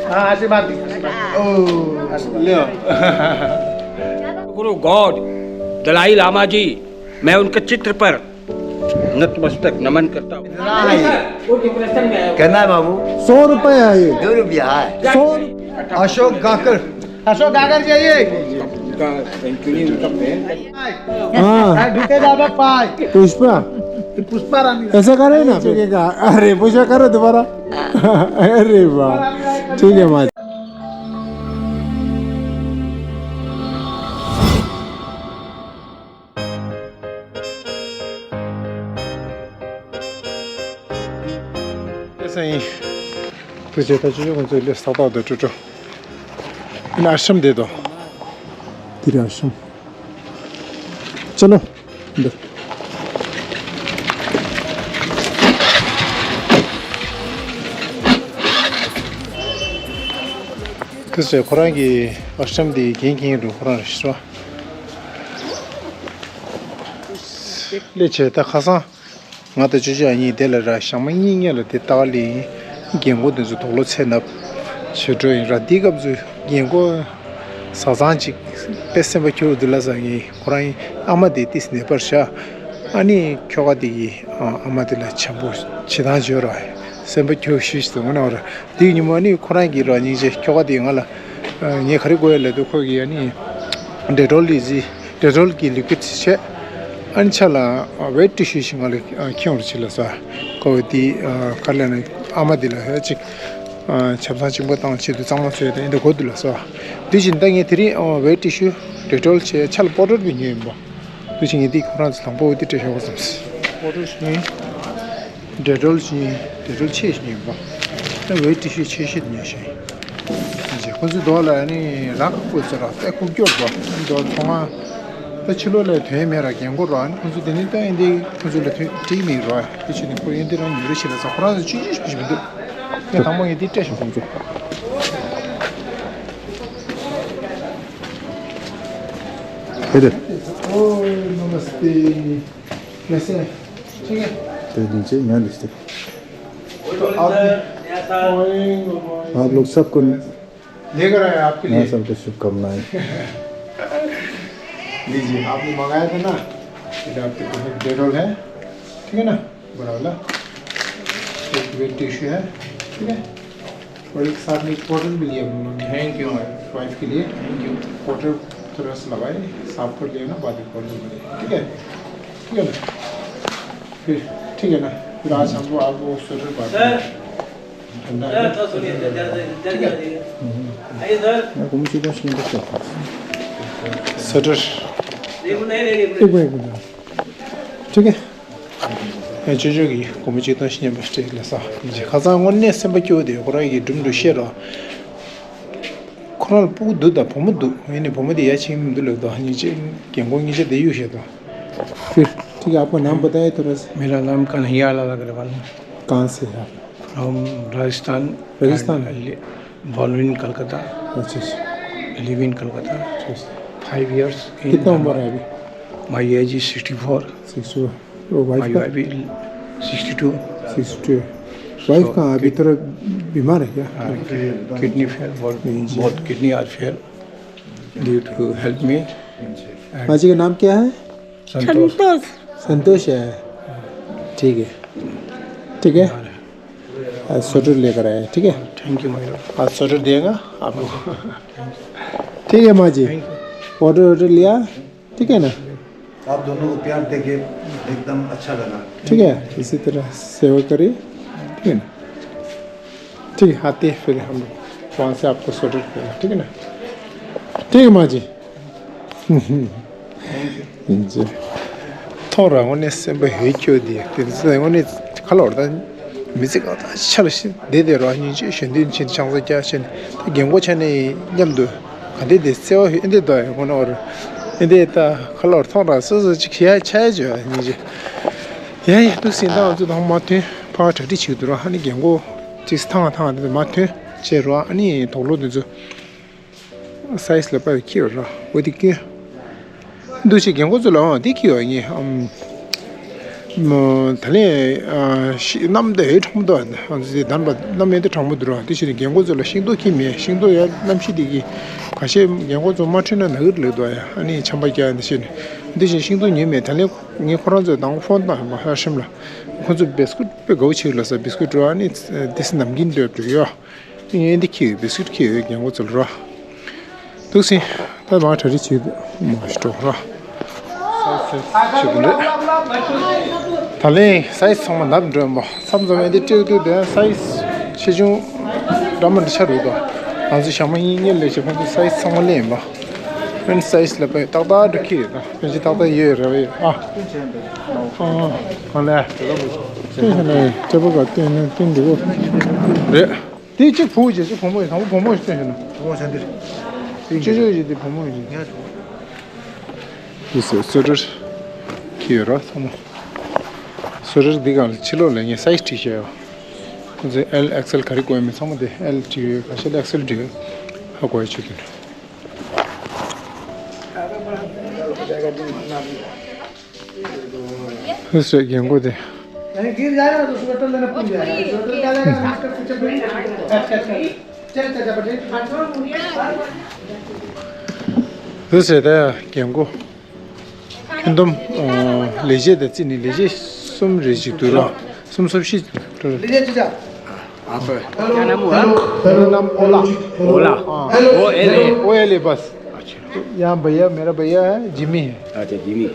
हाँ आशीर्वाद दी लियो गुरु गॉड दलाई लामा जी, मैं उनके चित्र पर नतमस्तक नमन करता हूँ। कहना है बाबू 100 रुपए है ये 2 रुपया है 100 अशोक गाकर गागर चाहिए हाँ ढुके जाबा पाए पुष्पा पुष्पा रानी ऐसा करे ना फिर क्या अरे पुष्पा करो दोबारा अरे वाह ठीक है माँ ऐसा ही तुझे तो जो मुझे ले सादा दे जो इन आश्रम दे दो तेरे आश्रम चलो इधर 그래서 호랑이 어썸디 개인기로 호랑이 싫어. 레체 다 가서 나도 주지 아니 될라 샤마니니를 됐다리 gengo도 저 돌로 채납 저저이 라디갑즈 gen고 사잔지 베스베큐 들라자기 호랑이 아마디 티스네 버샤 아니 교가디 아마들라 참고 지나줘라 셈베큐 시스템 오늘 디니모니 코라기로 아니 이제 교가디 응알라 니 가리고엘레도 거기 아니 데롤리지 데롤기 리퀴드체 안찰라 웨트 시싱알 키오르 칠라서 거기 칼라네 아마딜라 해지 참사지 못한 치도 장마쳐야 되는데 고들어서 디진 땅에 들이 웨트 슈 데롤체 찰 보르 비니엠 뭐 디진이 디 코란스 탐보 디테 해고스 보르스니 데롤지 데롤 체시니 봐. 웨트 슈 체시 되냐시. 이제 கொஞ்சம் 돌아니 락고서라 딱 꾸겨봐. 너 통화 치료를 되면라 경고로 안 கொஞ்சம் 되니까 인데 கொஞ்சம் 팀이로 이치니 포인트랑 유리시라서 프랑스 주지시면 돼. 그 담당이 뒤태시 공주. 그래. 오, नमस्ते. कैसे हैं? ठीक है. तो नीचे यहाँ लिखते आप लोग सबको लेकर आए आपके लिए सबको शुभकामनाएं लीजिए आपने मंगाया था ना ये आपके पास डेटॉल है ठीक है ना बड़ा वाला एक वेट टिश्यू है ठीक है और एक साथ में एक बॉटल भी लिया उन्होंने थैंक यू वाइफ के लिए थैंक यू वाटर थोड़ा सा लगाए साफ कर लिया ना बाद में बॉटल ठीक है ना फिर ठीक है ना फिर आज हमको आपको स्वेटर बांट स्वेटर ठीक है 저기 고무줄 신경 쓰려서 이제 가장 원래 생각해도 그러기 좀더 싫어 코로나 부도다 보면도 얘네 보면도 야침들도 아니지 경공이 이제 내유셔도 फिर ठीक है आपका नाम बताएं थोड़ा सा मेरा नाम कन्हैया लाल अग्रवाल है। कहाँ से है आप from Rajasthan born in Calcutta अच्छा लिव इन कलकत्ता 5 years कितना उम्र है अभी माय एज इज 64 वो वाइफ का 62 वाइफ कहाँ अभी थोड़ा बीमार है क्या किडनी फेल बहुत kidney are fail due to help me माँ जी का नाम क्या है संतोष संतोष है ठीक है आज स्वेटर लेकर आए ठीक है थैंक यू माय आज स्वेटर देगा आपको ठीक है माँ जी ऑर्डर लिया ठीक है ना आप दोनों को प्यार देके एकदम अच्छा लगा ठीक है इसी तरह सेवा करिए ठीक है ना ठीक है आते हैं फिर हम वहाँ से आपको स्वेटर देंगे ठीक है ना ठीक है माँ जी 이제 토라 오늘 sembe 해줘디 그래서 오늘 칼로다 미지가 다시 차르시 내대로 아니지 신딘 진 장소 자신 경고천에 냠도 근데 됐어요 인데도 오늘 인데다 칼로 토라 서서 지켜야 차야죠 이제 예 또 신다 또 한마트 파트 디치도록 하는 경고 지스탕한테 마트 제로 아니 돌로도 사이즈를 빨리 키워라 어디게 도시 경고줄로 디키요 이 달리 남대 정도 안 돼. 남바 남에도 정도 들어. 대신 경고절로 신도 김에 신도야 남시디기 관시 경고 좀 맞추는 흐르도야. 아니 참바게 하는 신. 대신 신도 님에 달리 니 코란저 당 폰다 뭐 하심라. 콘저 비스킷 베고치라서 비스킷 아니 디스 남긴 되어요. 인디키 비스킷 키 경고절로. 도시 다 마트리치 뭐스토라. 지금은 달리 사이즈 정말 남들 뭐 삼성에도 띄우도 사이즈 시중 남은 차로도 아주 샤마이니를 지금 사이즈 정말 렘바 런 사이즈 레베 따다 드키다 이제 따다 예르베 콜레 네 저거가 때는 띵고 네 뒤치 보이지 저 보모 한번 보모 있어요 보모 산들 저저지 보모지 있어 서르 키라 삼 서르 디갈 치로랭이 사이즈 티셔 이제 L XL 가리 거면 삼데 L T 사실 XL D 하고 있거든 그래서 연구돼 कहीं गिर जाएगा तो स्वेटर लेना भूल जाएगा स्वेटर डालेगा मास्टर पीछे बैठ अच्छा चल चल चल बटे 그래서 연구 근동 레제데 찐이 레제 숨 레지도라 숨섭시 लीजिए जीजा आप क्या नाम हुआ मेरा नाम ओला ओला ओ एल ए ओएलए बस यहाँ भैया मेरा भैया है जिमी है अच्छा जिमी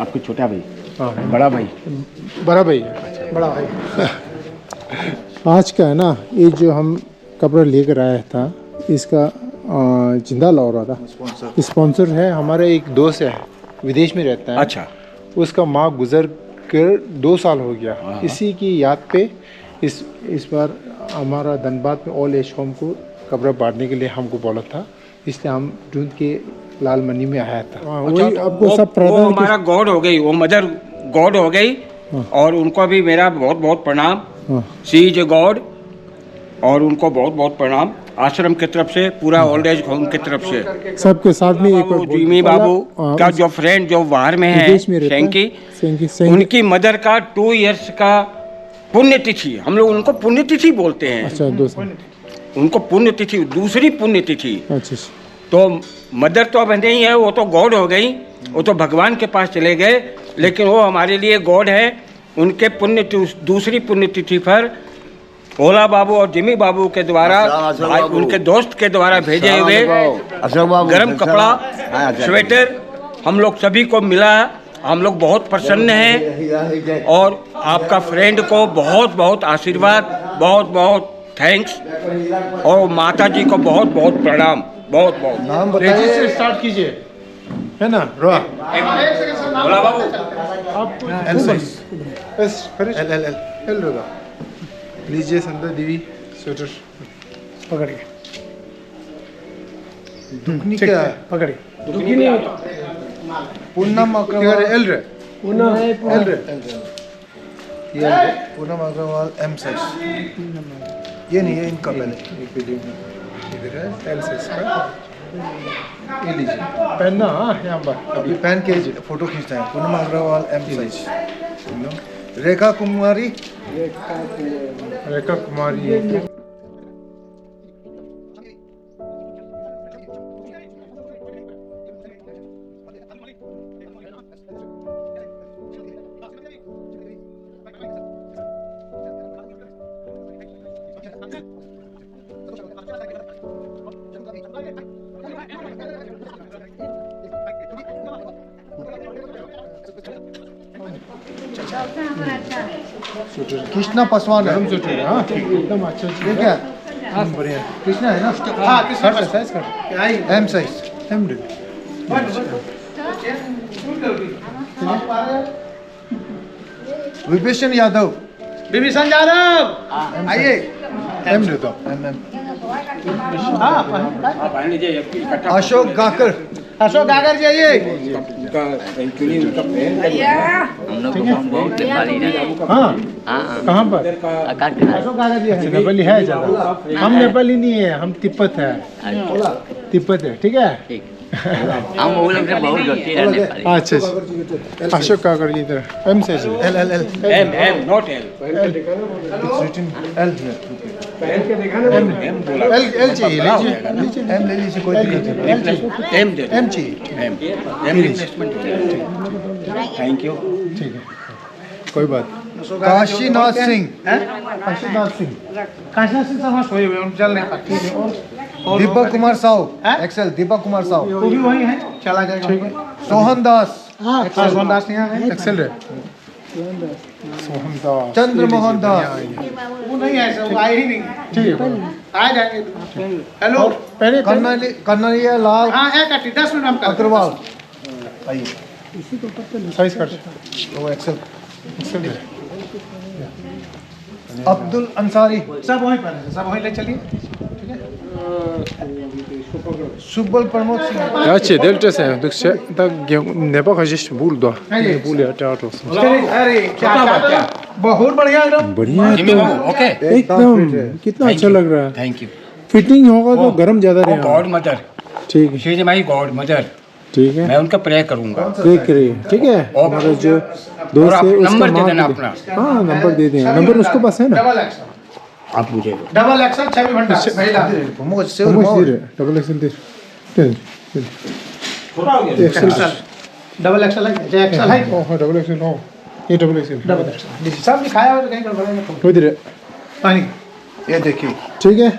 आपको छोटा भाई हाँ बड़ा भाई बड़ा भाई बड़ा भाई आज का है ना ये जो हम कपड़ा लेकर आया था इसका जिंदा ला रहा था स्पॉन्सर है हमारा एक दोस्त है विदेश में रहता है अच्छा उसका माँ गुजर कर 2 साल हो गया इसी की याद पे इस बार हमारा धनबाद में ओल्ड एज होम को कपड़ा बांटने के लिए हमको बोला था इसलिए हम ढूंढ के लाल मनी में आया था वही आपको सब वो प्रदान हमारा गॉड हो गई वो मदर गॉड हो गई और उनको भी मेरा बहुत बहुत प्रणाम सी इज ए गॉड और उनको बहुत बहुत प्रणाम आश्रम की तरफ से पूरा ओल्ड एज होम की तरफ से सबके साथ में एक बाबू जिमी बाबू का जो फ्रेंड जो बाहर में है विदेश में रहता है। शैंकी सेंकी उनकी मदर का 2 इयर्स का पुण्यतिथि हम लोग उनको पुण्यतिथि बोलते हैं अच्छा दोस्त उनको पुण्यतिथि दूसरी पुण्यतिथि अच्छा तो मदर तो अब नहीं है वो तो गॉड हो गई वो तो भगवान के पास चले गए लेकिन वो हमारे लिए गॉड है उनके दूसरी पुण्यतिथि पर ओला बाबू और जिमी बाबू के द्वारा उनके दोस्त के द्वारा भेजे हुए गर्म कपड़ा स्वेटर हम लोग सभी को मिला हम लोग बहुत प्रसन्न हैं और आपका फ्रेंड को बहुत बहुत आशीर्वाद बहुत बहुत थैंक्स और माता जी को बहुत बहुत प्रणाम बहुत बहुत नाम रेजी बताइए से स्टार्ट कीजिए है ना रोआ ओला बाबू एल साइज बस finish L L L L रोगा लीजिए संदा देवी स्वेटर पकड़िए दुखनी क्या है पकड़िए पूनम अग्रवाल एल रे एल रे ये पूनम अग्रवाल एम साइज ये नहीं है इनका पहले इधर है एल साइज का ये लीजिए पहनना हाँ यहाँ पर अभी पहन के फोटो खींचते हैं पूनम अग्रवाल एम साइज रेखा कुमारी रेखा कुमारी कृष्णा पासवान है गरम स्वेटर है हाँ एकदम अच्छा ये क्या हाँ बढ़िया कृष्णा है ना हाँ किसने कर साइज कर एम साइज एम रे विभीषण यादव विभीषण यादव आइए एम रे तो एम एम हाँ आप पहन लीजिए इकट्ठा अशोक गाकर अशोक गागर जी आइए उनका एक्चुअली उनका पहन हाँ कहाँ पर अशोक गागर जी अच्छा नेपाली है ज़्यादा हम नेपाली नहीं है हम तिब्बत है तिब्बत है ठीक है हम वो लोग से बहुत डरते हैं नेपाली। अच्छा अशोक काकर इधर M size L L L M not L it's written L here M बोला L L चाहिए लीजिए M ले लीजिए कोई दिक्कत नहीं M दे M चाहिए M रिप्लेसमेंट हो जाएगा थैंक यू ठीक है कोई बात काशीनाथ सिंह काशीनाथ सिंह से वहाँ सोए हुए हैं, उन चल नहीं पाते और दीपक कुमार साहू हैं? एक्सेल दीपक कुमार साहू वो भी वही है, चला जाएगा। सोहन दास सोहन दास यहाँ है, एक्सेल रे सोहन दास चंद्र मोहन दास वो नहीं है सर, वो आए ही नहीं। ठीक है आ जाएंगे। हेलो, पहले कन्हैया लाल हाँ है काटी, 10 मिनट हम कर अग्रवाल आइए साइज कर वो एक्सेल एक्सेल रे अब्दुल अंसारी सब वहीं पर है, सब वहीं ले चलिए। सुब्बल प्रमोद सिंह 야채 델타세 득세 딱 네바 가지시 불도 불이 아타토 अरे क्या बहुत बढ़िया एकदम। बढ़िया है जिमी बाबू ओके तो एकदम कितना अच्छा लग रहा है थैंक यू फिटिंग होगा तो गरम ज्यादा ओ रहेगा गॉड मदर ठीक है she is my God mother ठीक है मैं उनका प्रे करूंगा देख रही ठीक है हमारा जो दोस्त है उसका नंबर दे माँ देना को अपना। हाँ नंबर दे दें नंबर उसके पास है ना डबल एक्सल, आप मुझे डबल एक्सल 6 घंटा महिला। प्रमोद से डबल एक्सेल दे छोटा हो गया एक्सेल डबल एक्सल है, जो एक्सल है हाँ डबल एक्सेल हो ये डबल एक्सेल डबल एक्सल सब दिखाया हुआ तो कहीं गड़बड़ नहीं। हो दे पानी ये देखिए ठीक है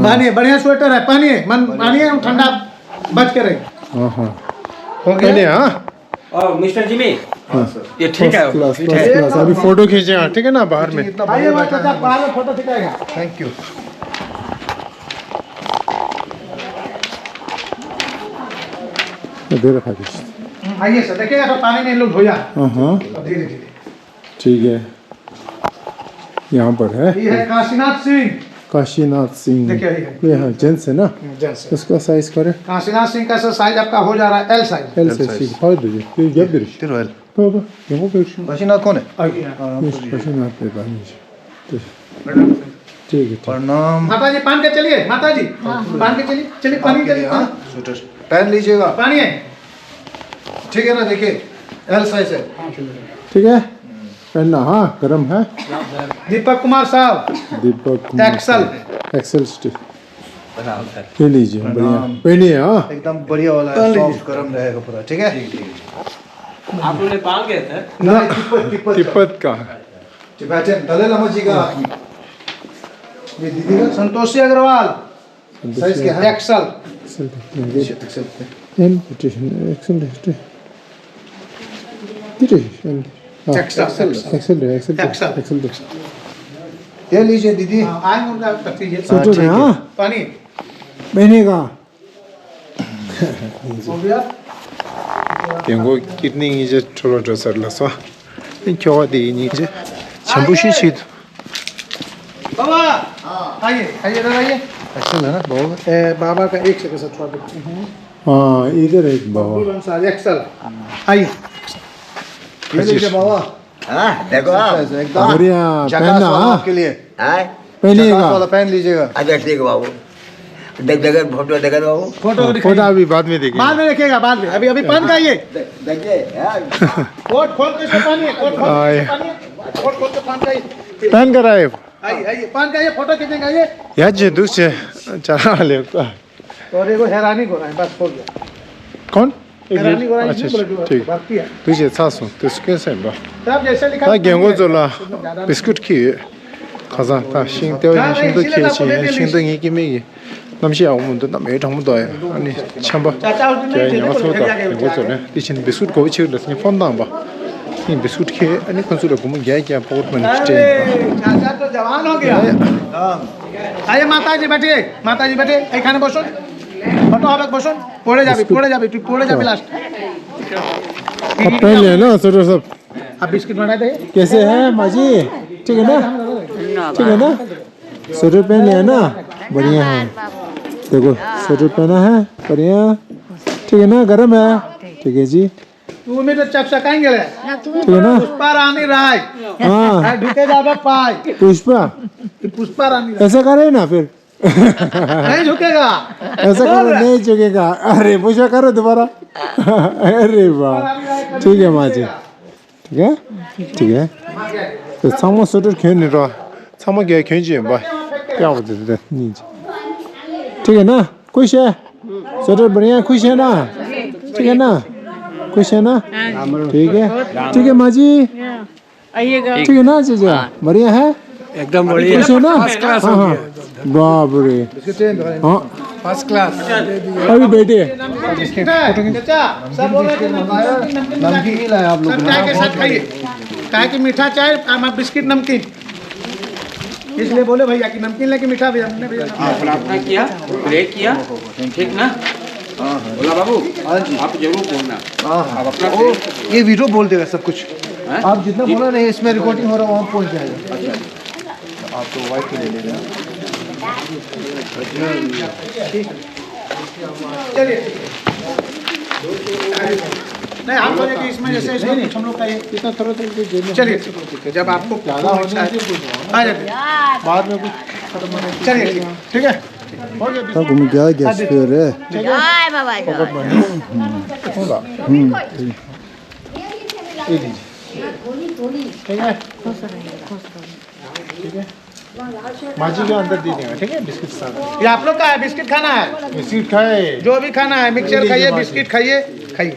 पानी बढ़िया स्वेटर है, पानी है मन पानी है, ठंडा बच के रहे। हाँ हाँ हो पहले गया हाँ और मिस्टर जिमी ये ठीक है क्लास ठीक है क्लास अभी फोटो खींचे हाँ ठीक है ना बाहर में इतना आइए बढ़िया बात बैठा चाचा, बाहर में फोटो खिंचाएगा। थैंक यू दे रखा कुछ आइए सर, देखिएगा तो पानी में इन लोग धोया हाँ हाँ धीरे धीरे। ठीक है यहाँ पर है ये है काशीनाथ सिंह, काशीनाथ सिंह देखिए ये ये हाँ जेंट्स है ना जेंट्स। इसका साइज करे काशीनाथ सिंह का सर साइज आपका हो जा रहा है एल साइज। एल साइज ठीक है दे ये जब दे तेरो एल बाबा यहाँ पे काशीनाथ कौन है काशीनाथ पे पानी ठीक है प्रणाम माता जी पान के चलिए, माता जी पान के चलिए, चलिए पानी आपके लिए, चलिए, हाँ, स्वेटर पहन लीजिएगा पानी है। ठीक है ना देखिए एल साइज है ठीक है पहनना हाँ गरम है दीपक कुमार साहब Deepak Kumar axle, Excel stick ये लीजिए बढ़िया पहनिए हाँ एकदम बढ़िया वाला है सॉफ्ट गरम रहेगा पूरा ठीक है आप लोग नेपाल गए थे नहीं तिब्बत तिब्बत का टिबेटन दलाई लामा जी का ये दीदी का संतोषी अग्रवाल साइज क्या है एक्सल, ये लीजिए दीदी आएंगे उनका तक लीजिए। ठीक है। पानी बनेगा हो गया। 이거 기능이 이제 줄어들어서 겨울이 이제 전부시 시 बाबा आइए आइए इधर आइए। एक्सेल है ना बहुत बाबा का एक से कैसा थोड़ा हाँ इधर एक बाबा एक्सल आइए। ये लीजिए बाबा हाँ देखो आप साइज है, एकदम बढ़िया जगह पहनना वाला हाँ आपके लिए हाँ पहनिएगा जगह वाला पहन लीजिएगा अच्छा ठीक है बाबू देख देख फोटो देखा बाबू फोटो फोटो अभी बाद में देखिए बाद में देखिएगा, बाद में अभी अभी पान खाइए। देखिए कोट खोल के इसको पानी है, कोट खोल के आए। इसको पानी है, कोट खोल के पान खाइए। पहन कर आए आइए आइए पान खाइए, फोटो खींचेंगे आइए। यार दूसरे चला ले और एगो हैरानी को रहा है, बस हो गया। कौन हैरानी को रहा है, अच्छा इसमें बोले ठीक बाकी है। तुझे सासू तो कैसे बा सब जैसे लिखा 다 है, 경고절라 ज़्यादा नहीं। 비스킷 키 가자 다 신대어 신도 키치 신도 이기 미기 남시 아무도 나 매일 정도 아니 참바 चाचा उस दिन 제 नहीं थे, 영화 देखो, 소다 ठेलिया के 경고절에 이신 비스킷 거기 치르다 니 펀다 봐이 비스킷 키 아니 컨수라 고문 야야 보고만 अरे 스테 चाचा तो जवान हो गया। आइए माता जी बैठिए, माता जी बैठिए, এই খানে বসুন, ফটো হবে বসুন, পড়ে যাবি তুই পড়ে যাবি লাস্ট। अब पहले ना छोटा सब आप बिस्किट बना दे। कैसे है माजी ठीक है ना ठीक है ना स्वेटर पहन लिया ना बढ़िया है देखो स्वेटर पहना है बढ़िया ठीक है ना गरम है ठीक है जी তুমি তো চকচকাएंगे রে। ठीक है ना पुष्पा रानी राय हाँ ঢুকে যাবে পাই। पुष्पा पुष्पा रानी ऐसा करे ना फिर नहीं झुकेगा। ऐसा करो नहीं झुकेगा। अरे पूछा करो दोबारा। अरे वाह ठीक है माँ जी ठीक है ठीक है तो सामा स्वेटर क्यों नहीं रहा सामा क्या क्यों जी भाई क्या होता है नीचे ठीक है ना खुश है स्वेटर बढ़िया खुश है ना ठीक है ना खुश है ना ठीक है माँ जी आइएगा ठीक है ना चाचा बढ़िया है एकदम बढ़िया खुश है ना हाँ बाप रे हाँ फर्स्ट क्लास अभी बैठे चाचा सब बोल रहे थे नमकीन ही लाए आप लोग चाय के साथ खाइए कहा कि मीठा चाय बिस्किट नमकीन इसलिए बोले भैया कि नमकीन लेके मीठा भी हमने भैया प्रार्थना किया प्रे किया ठीक ना बोला बाबू आप जरूर बोलना आप अपना ओ ये वीडियो बोल देगा सब कुछ आप जितना बोला नहीं इसमें रिकॉर्डिंग हो रहा है वहाँ पहुँच जाएगा आप तो वाइफ के ले लेना चलिए नहीं हम बोले कि इसमें जैसे इसमें हम लोग का ये इतना थोड़ा चलिए जब आपको ज़्यादा हो जाए आ जाते बाद में कुछ चलिए ठीक है तब घूम गया गैस फिर है जय बाबा ठीक है ठीक है माजी के अंदर दे देंगे ठीक है बिस्किट साथ ये आप लोग का है बिस्किट खाना है बिस्किट खाए जो भी खाना है मिक्सचर खाइए बिस्किट खाइए खाइए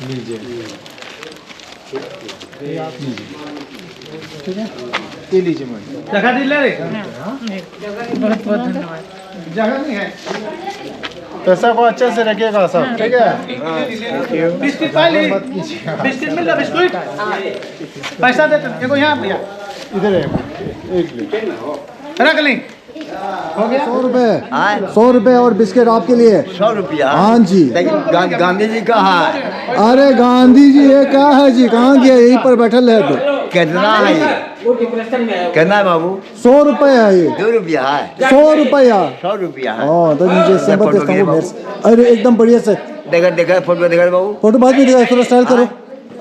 लीजिए ठीक है ये लीजिए मैम जगह दी ले रे बहुत बहुत धन्यवाद जगह नहीं है पैसा को अच्छे से रखिएगा सब ठीक है बिस्किट पा ली मत कीजिए बिस्किट मिल रहा बिस्कुट पैसा देते देखो यहाँ भैया इधर है एक ले रख ली हो गया 100 रुपए और बिस्किट आपके लिए 100 रुपया हाँ जी लेकिन गांधी जी कहाँ है अरे गांधी जी ये क्या है जी कहाँ गया यहीं पर बैठल है तो कितना है ये कितना है बाबू 100 रुपए है ये 2 रुपया है 100 रुपया 100 रुपया है हाँ तो मुझे सिंपल फोटो देता खींचे हूँ बाबू। मेरे से। अरे एकदम बढ़िया से देखा देखा फोटो देखा बाबू फोटो बाद में दिखाए थोड़ा स्टाइल करो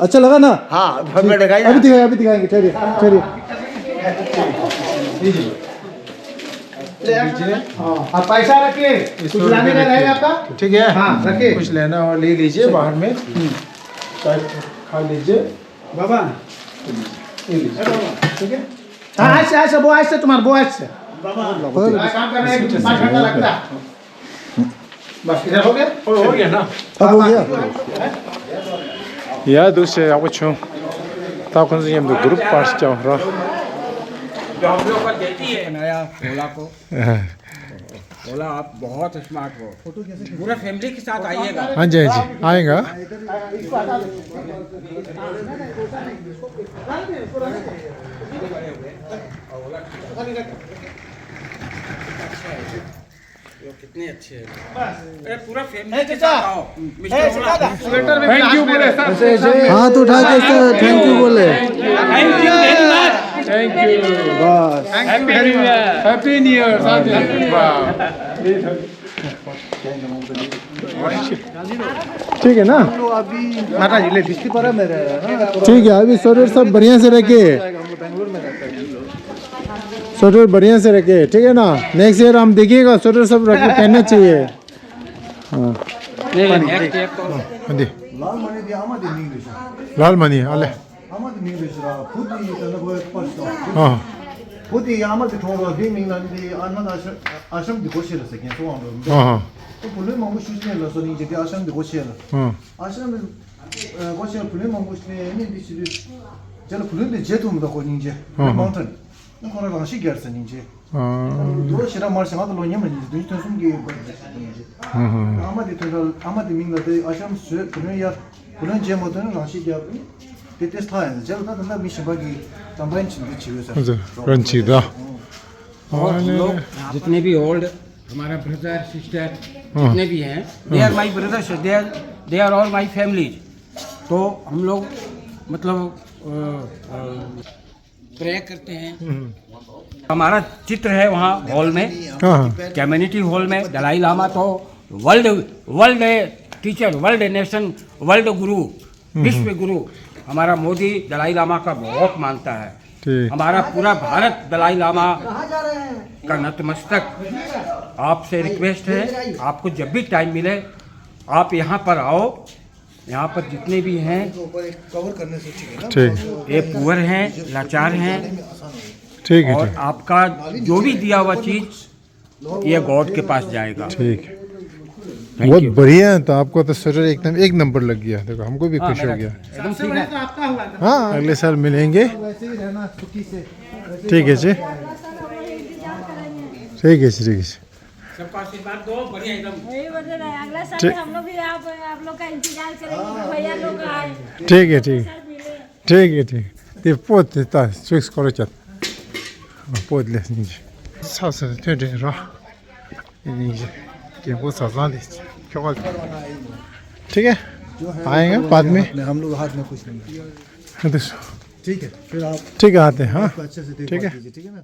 अच्छा लगा ना हाँ फोटो दिखाई अभी दिखाएंगे ठहरिए ठहरिए आप पैसा रखिए कुछ लाने का रहेगा आपका ठीक है हाँ रखिए कुछ लेना और ले लीजिए बाहर में चाय खा लीजिए बाबा ये लीजिए ठीक है हाँ आज से वो आज से तुम्हारा वो आज से काम करने में 5 घंटा लगता है बस इधर हो गया ना अब हो गया या दूसरे आप कुछ ताकि हम तो ग्रुप पास जाओ रहा जो हम लोग का देती है नया ओला को ओला आप बहुत स्मार्ट हो पूरा फैमिली के साथ आइएगा हाँ जी हाँ जी आएगा कितने अच्छे हैं अरे पूरा फैमिली के साथ आओ स्वेटर भी थैंक यू बोले हाथ उठा के थैंक यू बोले thank you very much thank you बस हैप्पी न्यू ईयर ठीक है ना माता जी ले बिस्किट पर है मेरे ना तो ठीक है अभी स्वेटर सब बढ़िया से रखे बेंगलोर में रहता है स्वेटर बढ़िया से रखे ठीक है ना नेक्स्ट ईयर हम देखिएगा स्वेटर सब रख पहनना चाहिए हाँ हाँ जी लाल मनी दिया आमा दिन इंग्लिश लाल मनी अले आमा दिन इंग्लिश रा खुद ही तो वो पर हाँ खुद ही आमा दिन थोड़ा दिन मिंग दी अनमन आश्रम दी कोशिश रह सके तो हम हाँ हाँ तो पुलिस मंगू शुरू ला सो नी जे आश्रम दी कोशिश हाँ आश्रम में कोशिश पुलिस मंगू ने नी दी चलो पुलिस दे जे तुम तो को नी जे माउंटेन न कोना राशि गर्स नी जे दो शिरा मार से तो लोन्या में दी तो सुन के आमा दी तो आमा दी मिंग दी आश्रम से पुलिस या पुलिस जे मोटन राशि क्या तेस था चलो तो ना मिशन बाकी तंबाइन चिंदी चिवे सर रंची दा और हम लोग जितने भी ओल्ड हमारा ब्रदर सिस्टर जितने भी हैं they are my brothers they are all my families तो हम लोग मतलब प्रे करते हैं हमारा चित्र है वहाँ हॉल में हाँ कम्युनिटी हॉल में दलाई लामा तो world teacher world nation world गुरु विश्व गुरु हमारा मोदी दलाई लामा का बहुत मानता है ठीक हमारा पूरा भारत दलाई लामा का नतमस्तक आपसे रिक्वेस्ट है, आपको जब भी टाइम मिले आप यहाँ पर आओ। यहाँ पर जितने भी हैं कवर करने से ठीक है ना। ठीक ये पुअर हैं, लाचार हैं, ठीक है और ठीक आपका जो भी दिया हुआ चीज ये गॉड के पास जाएगा। ठीक बहुत बढ़िया है। तो आपको तो स्वेटर एकदम एक नंबर लग गया, देखो हमको भी खुश हो गया। सबसे बढ़िया तो आपका हुआ ना। हाँ अगले साल मिलेंगे। वैसे ही रहना सुखी से। ठीक है जी, ठीक है जी, ठीक है। सबका आशीर्वाद दो, बढ़िया एकदम। अगला साल हम लोग भी आप लोग का इंतजार करेंगे, भैया लोग आए। ठीक है ठीक ठीक है ठीक है। पोत ता चुक्स करो चत पोत ले नीचे सास थे थे रा नीचे के वो साजा दे क्या ठीक है। आएंगे बाद में, हम लोग हाथ में कुछ नहीं है। ठीक है फिर आप ठीक है आते हैं। हाँ अच्छे से ठीक है। ठीक है ना।